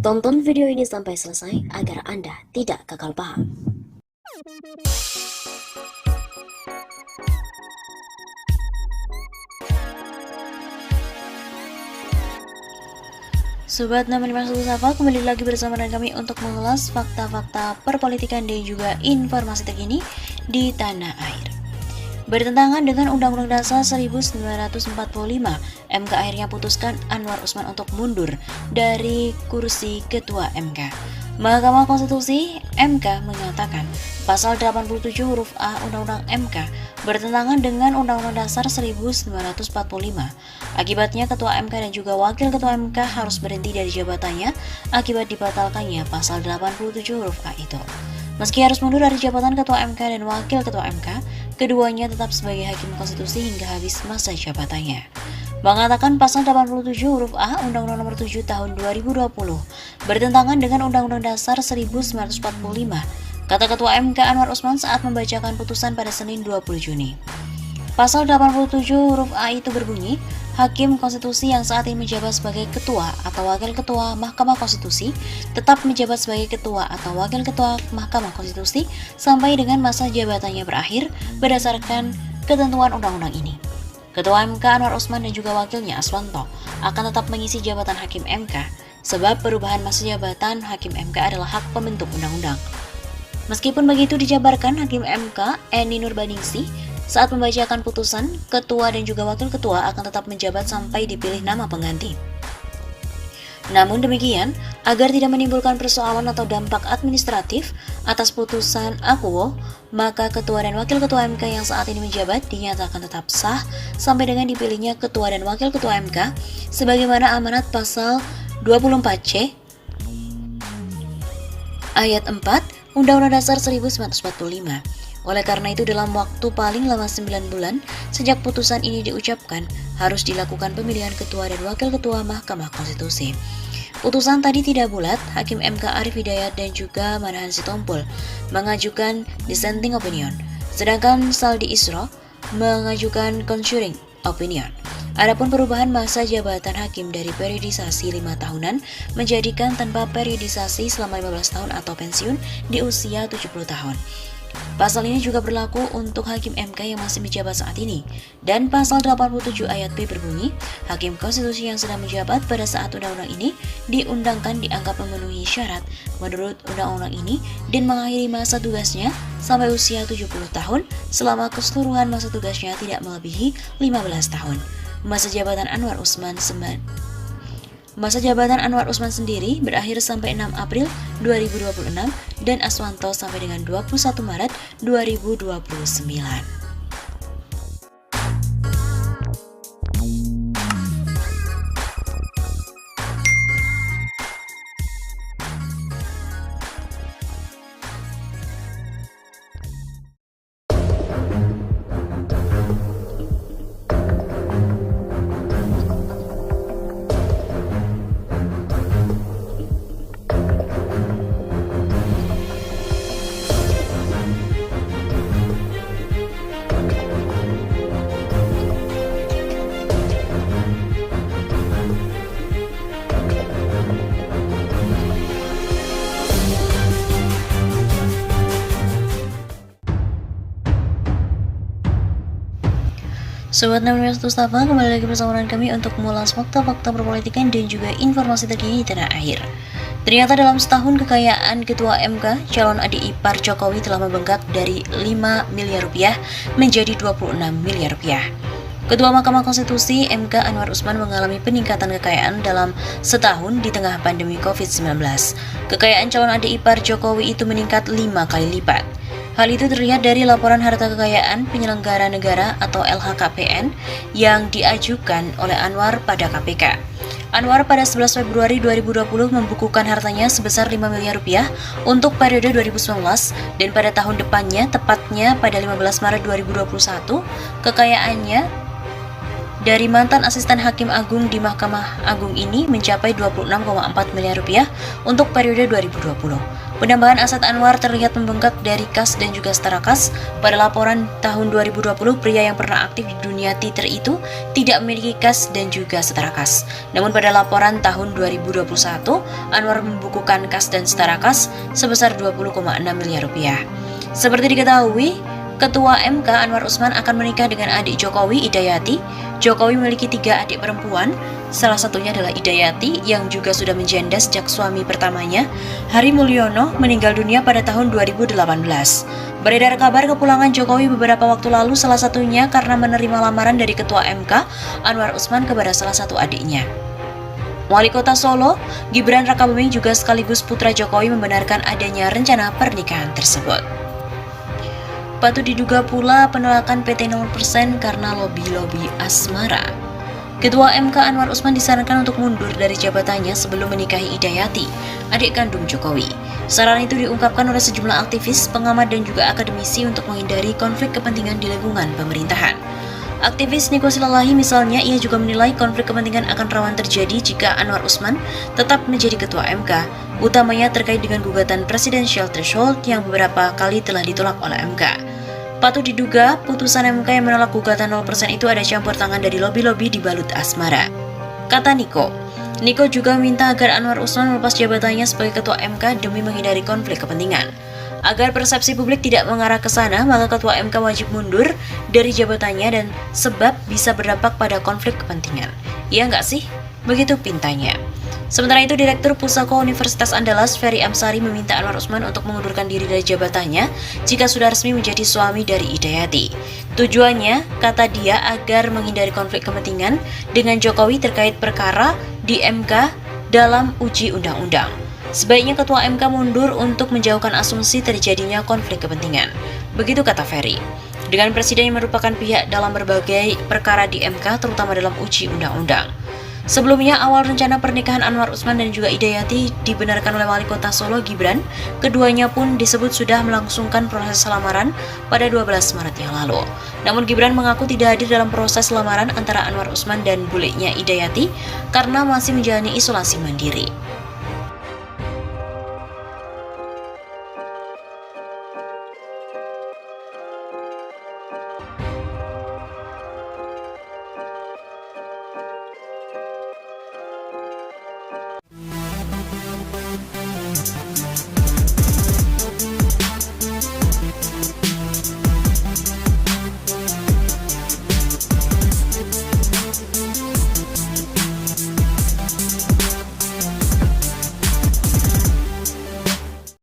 Tonton video ini sampai selesai agar Anda tidak gagal paham. Sobat 651 Sapa, kembali lagi bersama dengan kami untuk mengulas fakta-fakta perpolitikan dan juga informasi terkini di tanah air. Bertentangan dengan Undang-Undang Dasar 1945, MK akhirnya putuskan Anwar Usman untuk mundur dari kursi Ketua MK. Mahkamah Konstitusi MK menyatakan pasal 87 huruf A Undang-Undang MK bertentangan dengan Undang-Undang Dasar 1945. Akibatnya Ketua MK dan juga Wakil Ketua MK harus berhenti dari jabatannya akibat dibatalkannya pasal 87 huruf A itu. Meski harus mundur dari jabatan Ketua MK dan Wakil Ketua MK, keduanya tetap sebagai Hakim Konstitusi hingga habis masa jabatannya. Mengatakan pasal 87 huruf A Undang-Undang Nomor 7 Tahun 2020 bertentangan dengan Undang-Undang Dasar 1945, kata Ketua MK Anwar Usman saat membacakan putusan pada Senin 20 Juni. Pasal 87 huruf A itu berbunyi, Hakim Konstitusi yang saat ini menjabat sebagai Ketua atau Wakil Ketua Mahkamah Konstitusi tetap menjabat sebagai Ketua atau Wakil Ketua Mahkamah Konstitusi sampai dengan masa jabatannya berakhir berdasarkan ketentuan undang-undang ini. Ketua MK Anwar Usman dan juga wakilnya Aswanto akan tetap mengisi jabatan Hakim MK sebab perubahan masa jabatan Hakim MK adalah hak pembentuk undang-undang. Meskipun begitu dijabarkan, Hakim MK Eni Nurbaningsih saat membacakan putusan, ketua dan juga wakil ketua akan tetap menjabat sampai dipilih nama pengganti. Namun demikian, agar tidak menimbulkan persoalan atau dampak administratif atas putusan akuo, maka ketua dan wakil ketua MK yang saat ini menjabat dinyatakan tetap sah sampai dengan dipilihnya ketua dan wakil ketua MK sebagaimana amanat pasal 24C ayat 4 Undang-Undang Dasar 1945. Oleh karena itu dalam waktu paling lama 9 bulan sejak putusan ini diucapkan harus dilakukan pemilihan ketua dan wakil ketua Mahkamah Konstitusi. Putusan tadi tidak bulat, Hakim MK Arief Hidayat dan juga Manahan Sitompul mengajukan dissenting opinion, sedangkan Saldi Isra mengajukan concurring opinion. Adapun perubahan masa jabatan hakim dari periodisasi 5 tahunan menjadikan tanpa periodisasi selama 15 tahun atau pensiun di usia 70 tahun. Pasal ini juga berlaku untuk Hakim MK yang masih menjabat saat ini. Dan pasal 87 ayat B berbunyi, Hakim Konstitusi yang sedang menjabat pada saat undang-undang ini diundangkan dianggap memenuhi syarat menurut undang-undang ini dan mengakhiri masa tugasnya sampai usia 70 tahun selama keseluruhan masa tugasnya tidak melebihi 15 tahun. Masa jabatan Anwar Usman sendiri berakhir sampai 6 April 2026 dan Aswanto sampai dengan 21 Maret 2029. Sobat 651 Sapa, kembali lagi bersama dengan kami untuk mengulas fakta-fakta perpolitikan dan juga informasi terkini di tanah air. Ternyata dalam setahun kekayaan Ketua MK, calon adik ipar Jokowi telah membengkak dari 5 miliar rupiah menjadi 26 miliar rupiah. Ketua Mahkamah Konstitusi MK Anwar Usman mengalami peningkatan kekayaan dalam setahun di tengah pandemi COVID-19. Kekayaan calon adik ipar Jokowi itu meningkat 5 kali lipat. Hal itu terlihat dari laporan harta kekayaan penyelenggara negara atau LHKPN yang diajukan oleh Anwar pada KPK. Anwar pada 11 Februari 2020 membukukan hartanya sebesar 5 miliar rupiah untuk periode 2019 dan pada tahun depannya, tepatnya pada 15 Maret 2021, kekayaannya dari mantan asisten hakim agung di Mahkamah Agung ini mencapai 26,4 miliar rupiah untuk periode 2020. Penambahan aset Anwar terlihat membengkak dari kas dan juga setara kas. Pada laporan tahun 2020, pria yang pernah aktif di dunia Twitter itu tidak memiliki kas dan juga setara kas. Namun pada laporan tahun 2021, Anwar membukukan kas dan setara kas sebesar 20,6 miliar rupiah. Seperti diketahui, Ketua MK Anwar Usman akan menikah dengan adik Jokowi, Idayati. Jokowi memiliki 3 adik perempuan, salah satunya adalah Idayati yang juga sudah menjanda sejak suami pertamanya, Hari Mulyono, meninggal dunia pada tahun 2018. Beredar kabar kepulangan Jokowi beberapa waktu lalu, salah satunya karena menerima lamaran dari Ketua MK Anwar Usman kepada salah satu adiknya. Wali Kota Solo, Gibran Rakabuming juga sekaligus putra Jokowi membenarkan adanya rencana pernikahan tersebut. Patut diduga pula penolakan PT 0% karena lobi-lobi asmara. Ketua MK Anwar Usman disarankan untuk mundur dari jabatannya sebelum menikahi Idayati, adik kandung Jokowi. Saran itu diungkapkan oleh sejumlah aktivis, pengamat dan juga akademisi untuk menghindari konflik kepentingan di lingkungan pemerintahan. Aktivis Niko Silalahi misalnya, ia juga menilai konflik kepentingan akan rawan terjadi jika Anwar Usman tetap menjadi Ketua MK, utamanya terkait dengan gugatan Presidential Threshold yang beberapa kali telah ditolak oleh MK. Patut diduga, putusan MK yang menolak gugatan 0% itu ada campur tangan dari lobi-lobi di balut asmara. Kata Niko juga meminta agar Anwar Usman melepas jabatannya sebagai Ketua MK demi menghindari konflik kepentingan. Agar persepsi publik tidak mengarah ke sana, maka Ketua MK wajib mundur dari jabatannya dan sebab bisa berdampak pada konflik kepentingan. Iya nggak sih? Begitu pintanya. Sementara itu, Direktur Pusako Universitas Andalas, Ferry Amsari, meminta Anwar Usman untuk mengundurkan diri dari jabatannya jika sudah resmi menjadi suami dari Idayati. Tujuannya, kata dia, agar menghindari konflik kepentingan dengan Jokowi terkait perkara di MK dalam uji undang-undang. Sebaiknya Ketua MK mundur untuk menjauhkan asumsi terjadinya konflik kepentingan. Begitu kata Ferry. Dengan Presiden yang merupakan pihak dalam berbagai perkara di MK, terutama dalam uji undang-undang. Sebelumnya, awal rencana pernikahan Anwar Usman dan juga Idayati dibenarkan oleh Wali Kota Solo, Gibran. Keduanya pun disebut sudah melangsungkan proses lamaran pada 12 Maret yang lalu. Namun Gibran mengaku tidak hadir dalam proses lamaran antara Anwar Usman dan bulenya Idayati karena masih menjalani isolasi mandiri.